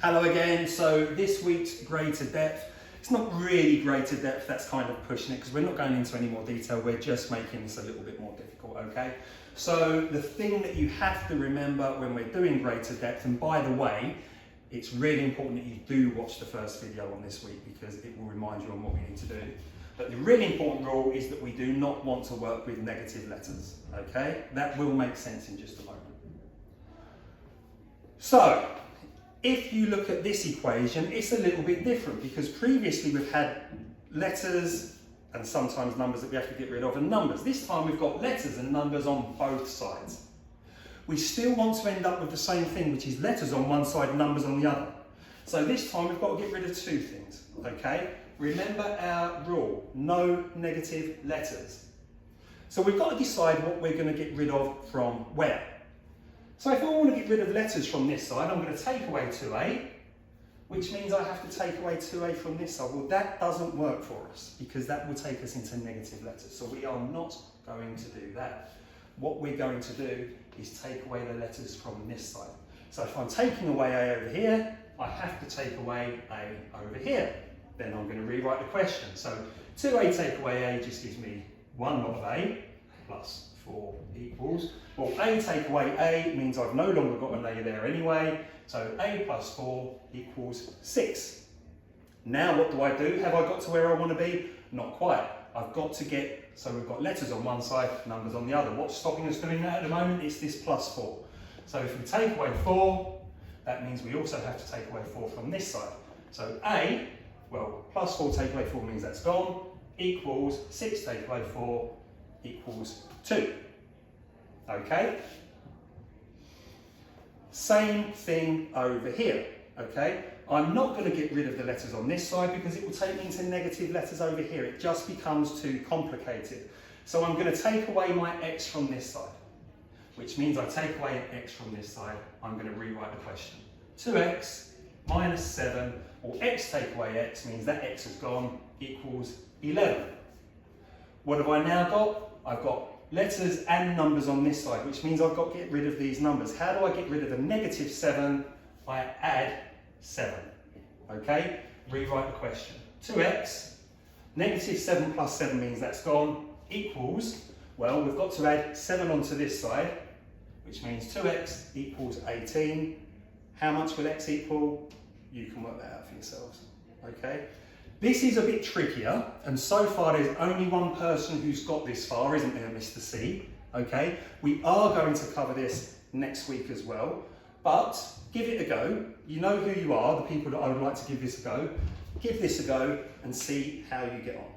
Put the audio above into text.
Hello again. So this week's greater depth, it's not really greater depth, that's kind of pushing it because we're not going into any more detail, we're just making this a little bit more difficult, okay? So the thing that you have to remember when we're doing greater depth, and by the way, it's really important that you do watch the first video on this week because it will remind you on what we need to do. But the really important rule is that we do not want to work with negative letters, okay? That will make sense in just a moment. So, if you look at this equation, it's a little bit different because previously we've had letters and sometimes numbers that we have to get rid of and numbers. This time we've got letters and numbers on both sides. We still want to end up with the same thing, which is letters on one side and numbers on the other. So this time we've got to get rid of two things, okay? Remember our rule, no negative letters. So we've got to decide what we're going to get rid of from where. So if I want to get rid of letters from this side, I'm going to take away 2a, which means I have to take away 2a from this side. Well, that doesn't work for us because that will take us into negative letters. So we are not going to do that. What we're going to do is take away the letters from this side. So if I'm taking away a over here, I have to take away a over here. Then I'm going to rewrite the question. So 2a take away a just gives me 1 lot of a plus 4 equals, well, a take away a means I've no longer got an a there anyway, so a plus 4 equals 6. Now what do? Have I got to where I want to be? Not quite. I've got to get, so we've got letters on one side, numbers on the other. What's stopping us doing that at the moment? It's this plus 4. So if we take away 4, that means we also have to take away 4 from this side. So a, well, plus 4 take away 4 means that's gone, equals 6 take away 4 equals 2. Okay? Same thing over here. Okay? I'm not going to get rid of the letters on this side because it will take me into negative letters over here. It just becomes too complicated. So I'm going to take away my x from this side, which means I take away an x from this side. I'm going to rewrite the question. 2x minus 7, or x take away x means that x has gone, equals 11. What have I now got? I've got letters and numbers on this side, which means I've got to get rid of these numbers. How do I get rid of a negative 7? I add 7. Okay? Rewrite the question. 2x, negative 7 plus 7 means that's gone, equals, well, we've got to add 7 onto this side, which means 2x equals 18. How much will x equal? You can work that out for yourselves. Okay? This is a bit trickier, and so far there's only one person who's got this far, isn't there, Mr. C? Okay, we are going to cover this next week as well, but give it a go. You know who you are, the people that I would like to give this a go. Give this a go and see how you get on.